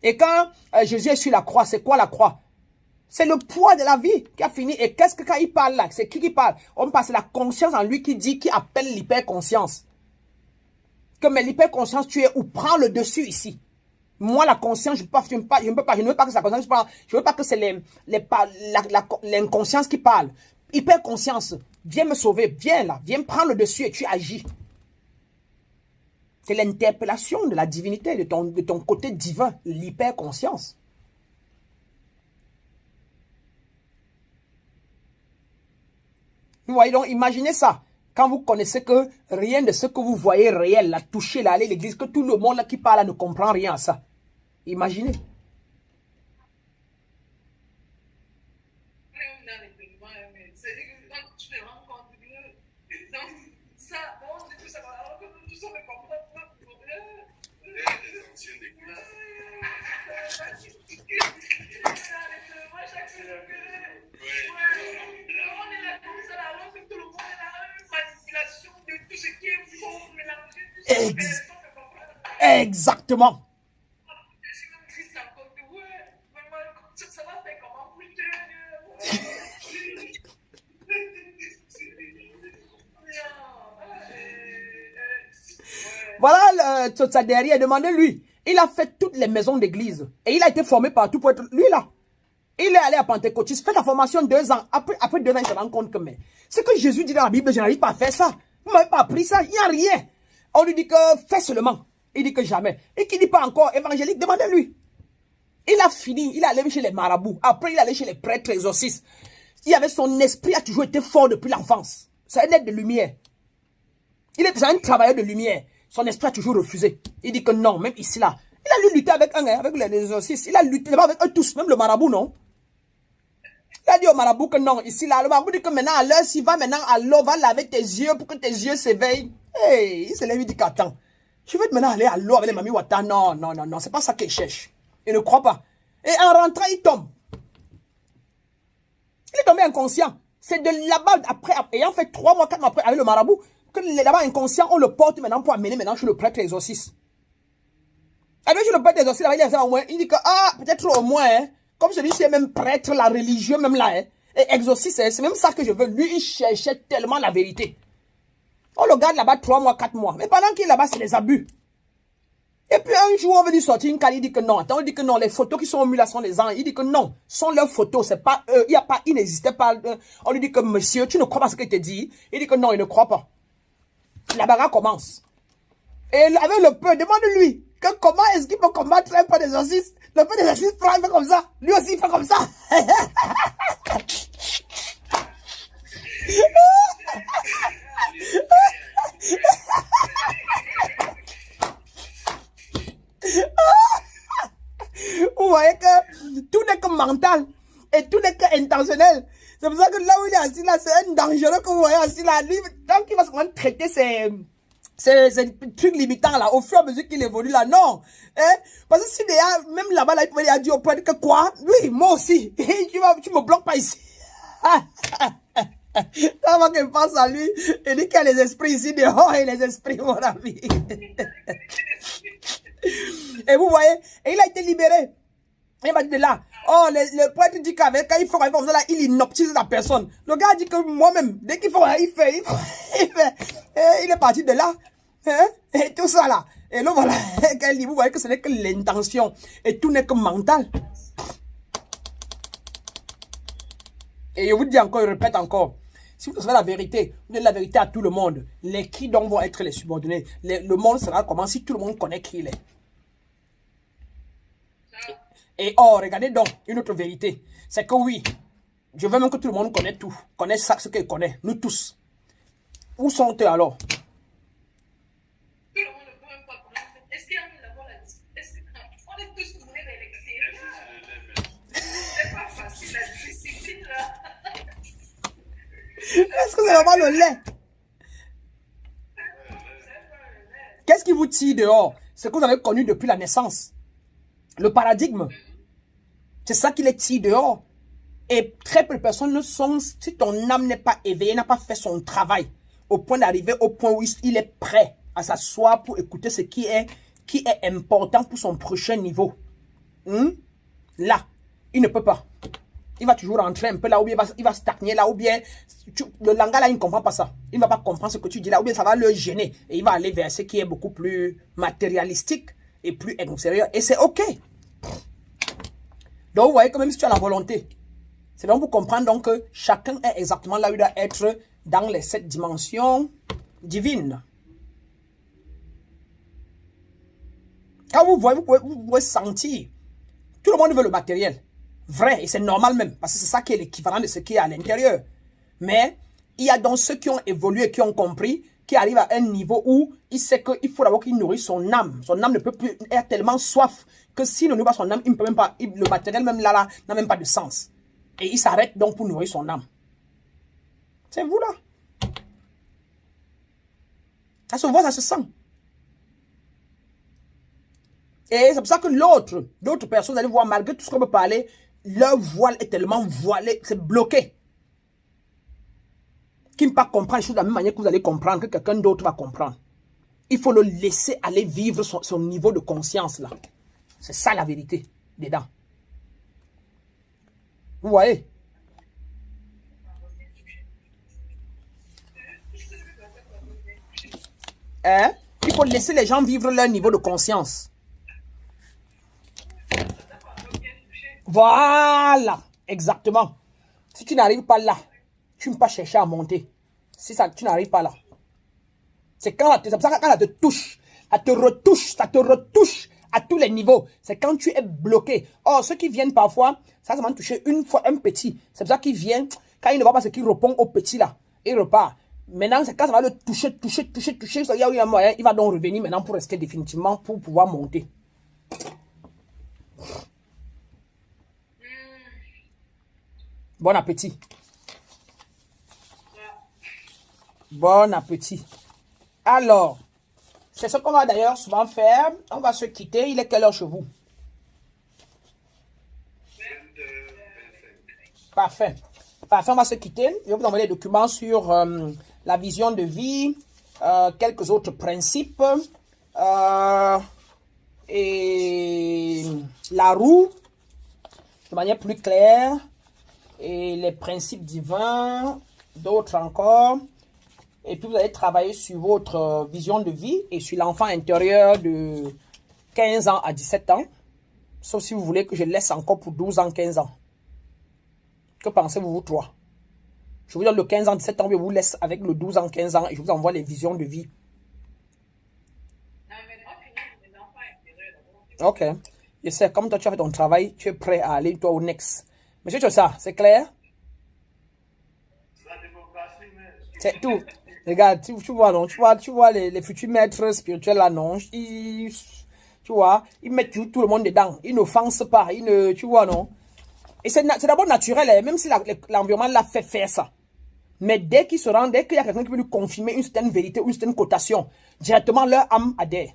Et quand Jésus est sur la croix, c'est quoi la croix? C'est le poids de la vie qui a fini. Et qu'est-ce que quand il parle là? C'est qui parle? On passe la conscience en lui qui dit, qui appelle l'hyperconscience. Que mais l'hyperconscience, tu es où? Prends le dessus ici. Moi, la conscience, je ne veux pas que ça conscience parle. Je ne veux pas que c'est l'inconscience qui parle. Hyperconscience, viens me sauver, viens là, viens prendre le dessus et tu agis. C'est l'interpellation de la divinité, de ton côté divin, l'hyperconscience. Vous voyez donc, imaginez ça. Quand vous connaissez que rien de ce que vous voyez réel, la toucher, là, aller à l'église, que tout le monde là qui parle là ne comprend rien à ça. Imaginez. Exactement. Voilà Tsotsaderi, demandez-lui. Il a fait toutes les maisons d'église. Et il a été formé partout pour être lui là. Il est allé à Pentecôtiste, fait la formation 2 ans. Après 2 ans, il se rend compte que mais ce que Jésus dit dans la Bible, je n'arrive pas à faire ça. Vous ne m'avez pas appris ça, il n'y a rien. On lui dit que fais seulement. Il dit que jamais. Et qui ne dit pas encore évangélique, demandez-lui. Il a fini, il est allé chez les marabouts. Après, il est allé chez les prêtres exorcistes. Il avait son esprit, a toujours été fort depuis l'enfance. C'est un être de lumière. Il est un travailleur de lumière. Son esprit a toujours refusé. Il dit que non, même ici là. Il a lui lutter avec les exorcistes. Il a lutté avec eux tous, même le marabout, non? Il a dit au marabout que non, ici là. Le marabout dit que maintenant, à l'heure, s'il va maintenant à l'eau, va laver tes yeux pour que tes yeux s'éveillent. Hey, il se lève, il dit qu'attends. Tu veux maintenant aller à l'eau avec les mamies Wata? Non, non, non, non, c'est pas ça qu'il cherche. Il ne croit pas. Et en rentrant, il tombe. Il est tombé inconscient. C'est de là-bas, après, ayant fait 3 mois, 4 mois après, avec le marabout, que là-bas inconscient, on le porte maintenant pour amener maintenant chez le prêtre exorciste. Avec chez le prêtre exorciste, il dit que, ah, peut-être au moins, hein, comme celui-ci est même prêtre, la religieux, même là, hein, et exorciste, hein, c'est même ça que je veux. Lui, il cherchait tellement la vérité. On le garde là-bas 3 mois, 4 mois. Mais pendant qu'il est là-bas, c'est des abus. Et puis un jour, on veut lui sortir une carte, il dit que non. Attends, il dit que non, les photos qui sont mises là sont les anges. Il dit que non, sont leurs photos, c'est pas eux. Il n'existait pas. On lui dit que monsieur, tu ne crois pas ce qu'il te dit. Il dit que non, il ne croit pas. La bagarre commence. Et avec le peu, demande-lui que comment est-ce qu'il peut combattre un peu d'exorcisme. Le peu d'exorcisme prend, il fait comme ça. Lui aussi, il fait comme ça. Vous voyez que tout n'est que mental et tout n'est que intentionnel. C'est pour ça que là où il est assis là, c'est un dangereux que vous voyez assis là. Lui, tant qu'il va se traiter ces trucs limitants là, au fur et à mesure qu'il évolue là, non. Hein? Parce que si déjà, même là-bas, là, il pouvait dire au point que quoi? Oui, moi aussi. Tu me bloques pas ici. Avant qu'il pense à lui, il dit qu'il y a les esprits ici dehors et les esprits, mon ami. Et vous voyez, et il a été libéré. Il m'a dit de là, oh, le prêtre dit qu'avec, quand il faut comme ça, là, il inoptise la personne. Le gars dit que moi-même, dès qu'il faut, il fait. Et il est parti de là. Hein? Et tout ça là. Et là, voilà, vous voyez que ce n'est que l'intention. Et tout n'est que mental. Et je vous dis encore, je répète encore. Si vous savez la vérité, vous dites la vérité à tout le monde. Les qui donc vont être les subordonnés. Le monde sera comment si tout le monde connaît qui il est. Et oh, regardez donc une autre vérité. C'est que oui, je veux même que tout le monde connaisse tout. Connaisse ça, ce qu'il connaît. Nous tous. Où sont-ils alors? Est-ce que c'est vraiment le lait? Qu'est-ce qui vous tire dehors? C'est ce que vous avez connu depuis la naissance. Le paradigme. C'est ça qui les tire dehors. Et très peu de personnes ne sont, si ton âme n'est pas éveillée, n'a pas fait son travail, au point d'arriver au point où il est prêt à s'asseoir pour écouter ce qui est important pour son prochain niveau. Là, il ne peut pas. Il va toujours rentrer un peu là, ou bien il va stagner là, ou bien le langage là, il ne comprend pas ça. Il ne va pas comprendre ce que tu dis là, ou bien ça va le gêner. Et il va aller vers ce qui est beaucoup plus matérialistique et plus extérieur. Et c'est OK. Donc, vous voyez que même si tu as la volonté, c'est donc pour comprendre donc que chacun est exactement là où il doit être dans les 7 dimensions divines. Quand vous voyez, vous pouvez sentir. Tout le monde veut le matériel. Vrai, et c'est normal même, parce que c'est ça qui est l'équivalent de ce qui est à l'intérieur. Mais il y a donc ceux qui ont évolué, qui ont compris, qui arrivent à un niveau où il sait qu'il faut d'abord qu'il nourrisse son âme. Son âme ne peut plus être tellement soif que s'il ne nourrit pas son âme, il ne peut même pas, le matériel même là n'a même pas de sens. Et il s'arrête donc pour nourrir son âme. C'est vous là. Ça se voit, ça se sent. Et c'est pour ça que d'autres personnes, vous allez voir, malgré tout ce qu'on peut parler, leur voile est tellement voilé, c'est bloqué. Qui ne peut pas comprendre les choses de la même manière que vous allez comprendre, que quelqu'un d'autre va comprendre. Il faut le laisser aller vivre son niveau de conscience là. C'est ça la vérité dedans. Vous voyez? Hein? Il faut laisser les gens vivre leur niveau de conscience. Voilà, exactement. Si tu n'arrives pas là, tu ne peux pas chercher à monter. Si ça, tu n'arrives pas là. C'est quand ça te touche, ça te retouche à tous les niveaux. C'est quand tu es bloqué. Or, ceux qui viennent parfois, ça m'a touché une fois un petit. C'est pour ça qu'ils viennent, quand il ne voit pas ce qui répond au petit là, il repart. Maintenant, c'est quand ça va le toucher, il y a un moyen, il va donc revenir maintenant pour rester définitivement, pour pouvoir monter. Bon appétit. Bon appétit. Alors, c'est ce qu'on va d'ailleurs souvent faire. On va se quitter. Il est quelle heure chez vous? 22h25. Parfait. Parfait, on va se quitter. Je vais vous envoyer les documents sur la vision de vie, quelques autres principes, et la roue, de manière plus claire, et les principes divins, d'autres encore. Et puis vous allez travailler sur votre vision de vie et sur l'enfant intérieur de 15 ans à 17 ans. Sauf si vous voulez que je laisse encore pour 12 ans, 15 ans. Que pensez-vous, vous trois? Je vous donne le 15 ans, 17 ans, je vous laisse avec le 12 ans, 15 ans et je vous envoie les visions de vie. Ok. Je sais, comme toi tu as fait ton travail, tu es prêt à aller toi au next. Monsieur Chosa, c'est clair? C'est tout. Regarde, tu vois, non, tu vois les futurs maîtres spirituels là, non, tu vois, ils mettent tout le monde dedans. Ils n'offensent pas, tu vois, non. Et c'est d'abord naturel, hein, même si l'environnement l'a fait faire ça. Mais dès qu'il y a quelqu'un qui veut lui confirmer une certaine vérité ou une certaine cotation, directement leur âme adhère.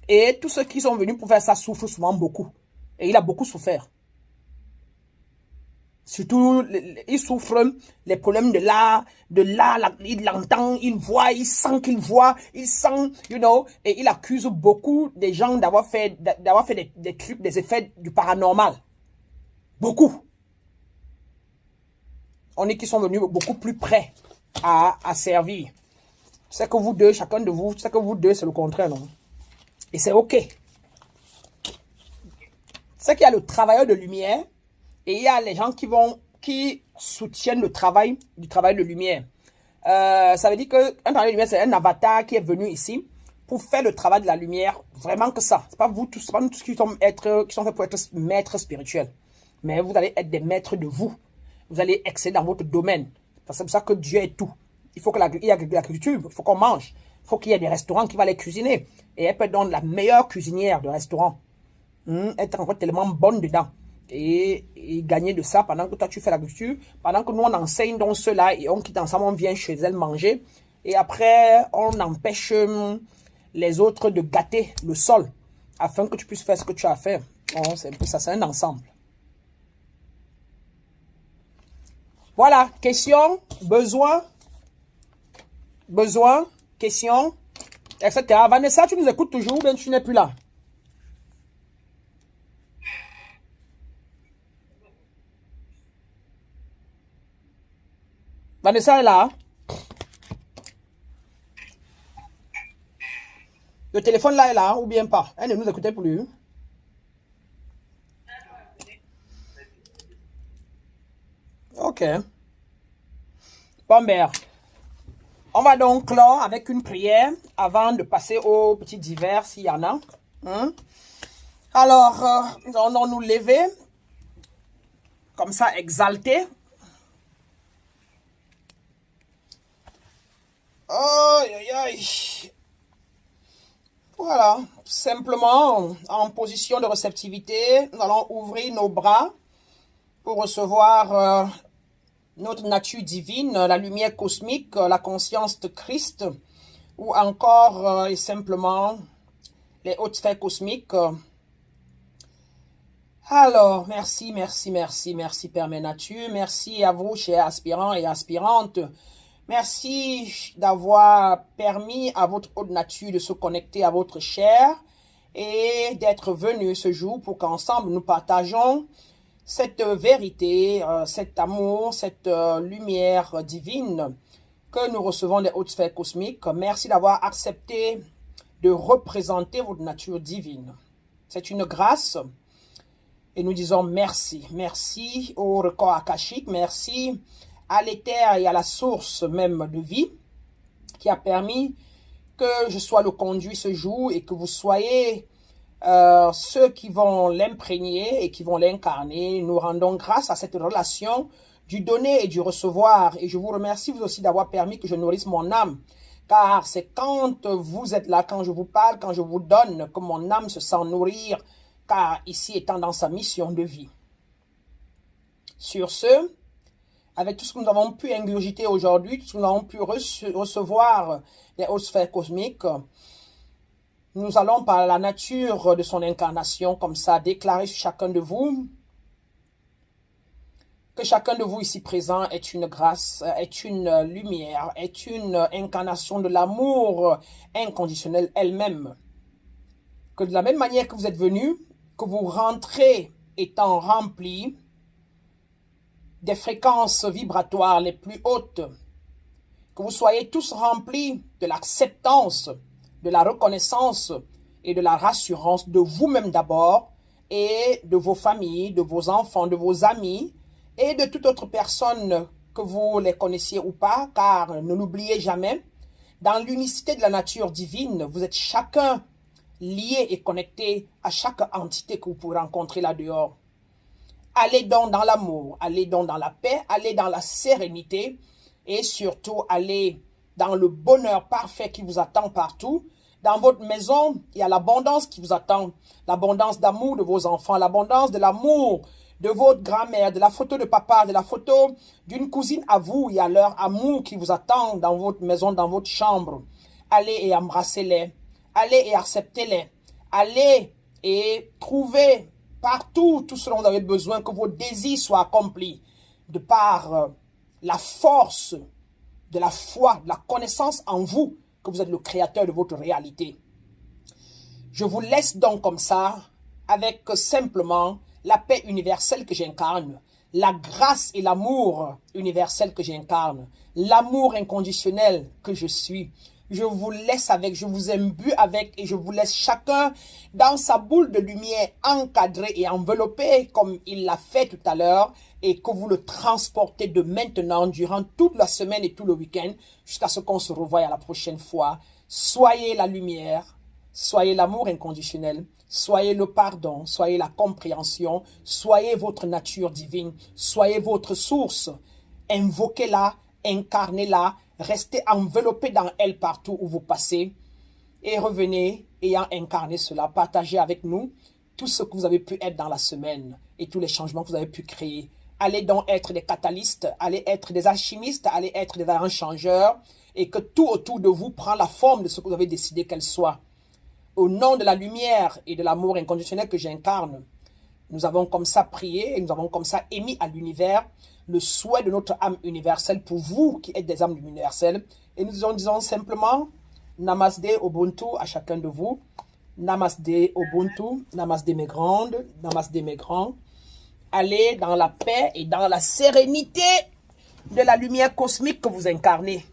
Et tous ceux qui sont venus pour faire ça souffrent souvent beaucoup. Et il a beaucoup souffert. Surtout, il souffre les problèmes de il l'entend, il voit, il sent qu'il voit, il sent, et il accuse beaucoup des gens d'avoir fait des trucs, des effets du paranormal. Beaucoup. On est qui sont venus beaucoup plus près à servir. C'est que vous deux, chacun de vous, c'est que vous deux, c'est le contraire, non? Et c'est OK. C'est qu'il y a le travailleur de lumière et il y a les gens qui soutiennent le travail de lumière. Ça veut dire qu'un travailleur de lumière, c'est un avatar qui est venu ici pour faire le travail de la lumière. Vraiment que ça. C'est pas vous tous, c'est pas nous tous qui sont faits pour être maîtres spirituels. Mais vous allez être des maîtres de vous. Vous allez exceller dans votre domaine. C'est pour ça que Dieu est tout. Il faut qu'il y ait de l'agriculture, il faut qu'on mange. Il faut qu'il y ait des restaurants qui vont les cuisiner. Et elle peut être donc la meilleure cuisinière de restaurant. Être encore tellement bonne dedans. Et gagner de ça pendant que toi tu fais l'agriculture. Pendant que nous on enseigne donc cela et on quitte ensemble, on vient chez elle manger. Et après on empêche les autres de gâter le sol. Afin que tu puisses faire ce que tu as à faire. Bon, c'est un peu ça, c'est un ensemble. Voilà, question, besoin, question, etc. Vanessa, tu nous écoutes toujours ou bien tu n'es plus là? Vanessa est là. Le téléphone là est là ou bien pas? Elle ne nous écoutait plus. Ok. Bon, ben, on va donc clore avec une prière avant de passer aux petits divers s'il y en a. Alors, nous allons nous lever comme ça, exaltés. Aïe, aïe, aïe. Voilà, simplement en position de réceptivité, nous allons ouvrir nos bras pour recevoir notre nature divine, la lumière cosmique, la conscience de Christ, ou encore et simplement les hautes sphères cosmiques. Alors, merci, merci, merci, merci Père Mère Nature, merci à vous chers aspirants et aspirantes. Merci d'avoir permis à votre haute nature de se connecter à votre chair et d'être venu ce jour pour qu'ensemble nous partageons cette vérité, cet amour, cette lumière divine que nous recevons des hautes sphères cosmiques. Merci d'avoir accepté de représenter votre nature divine. C'est une grâce et nous disons merci. Merci au record akashique, merci à l'éther et à la source même de vie qui a permis que je sois le conduit ce jour et que vous soyez ceux qui vont l'imprégner et qui vont l'incarner. Nous rendons grâce à cette relation du donner et du recevoir. Et je vous remercie vous aussi d'avoir permis que je nourrisse mon âme. Car c'est quand vous êtes là, quand je vous parle, quand je vous donne, que mon âme se sent nourrir. Car ici étant dans sa mission de vie. Sur ce, avec tout ce que nous avons pu ingurgiter aujourd'hui, tout ce que nous avons pu recevoir des hautes sphères cosmiques, nous allons par la nature de son incarnation, comme ça, déclarer sur chacun de vous que chacun de vous ici présent est une grâce, est une lumière, est une incarnation de l'amour inconditionnel elle-même. Que de la même manière que vous êtes venus, que vous rentrez étant remplis des fréquences vibratoires les plus hautes, que vous soyez tous remplis de l'acceptance, de la reconnaissance et de la rassurance de vous-même d'abord et de vos familles, de vos enfants, de vos amis et de toute autre personne que vous les connaissiez ou pas, car ne l'oubliez jamais, dans l'unicité de la nature divine, vous êtes chacun lié et connecté à chaque entité que vous pourrez rencontrer là dehors. Allez donc dans l'amour, allez donc dans la paix, allez dans la sérénité et surtout allez dans le bonheur parfait qui vous attend partout. Dans votre maison, il y a l'abondance qui vous attend, l'abondance d'amour de vos enfants, l'abondance de l'amour de votre grand-mère, de la photo de papa, de la photo d'une cousine à vous. Il y a leur amour qui vous attend dans votre maison, dans votre chambre. Allez et embrassez-les, allez et acceptez-les, allez et trouvez partout tout ce dont vous avez besoin, que vos désirs soient accomplis de par la force de la foi, de la connaissance en vous, que vous êtes le créateur de votre réalité. Je vous laisse donc comme ça, avec simplement la paix universelle que j'incarne, la grâce et l'amour universel que j'incarne, l'amour inconditionnel que je suis. Je vous laisse avec, je vous imbue avec et je vous laisse chacun dans sa boule de lumière encadrée et enveloppée comme il l'a fait tout à l'heure et que vous le transportez de maintenant durant toute la semaine et tout le week-end jusqu'à ce qu'on se revoie à la prochaine fois. Soyez la lumière, soyez l'amour inconditionnel, soyez le pardon, soyez la compréhension, soyez votre nature divine, soyez votre source. Invoquez-la, incarnez-la, restez enveloppé dans elle partout où vous passez et revenez ayant incarné cela. Partagez avec nous tout ce que vous avez pu être dans la semaine et tous les changements que vous avez pu créer. Allez donc être des catalystes, allez être des alchimistes, allez être des arrange-changeurs et que tout autour de vous prend la forme de ce que vous avez décidé qu'elle soit. Au nom de la lumière et de l'amour inconditionnel que j'incarne, nous avons comme ça prié et nous avons comme ça émis à l'univers le souhait de notre âme universelle pour vous qui êtes des âmes universelles. Et nous disons simplement Namaste Ubuntu à chacun de vous. Namaste Ubuntu, Namaste mes grandes, Namaste mes grands. Allez dans la paix et dans la sérénité de la lumière cosmique que vous incarnez.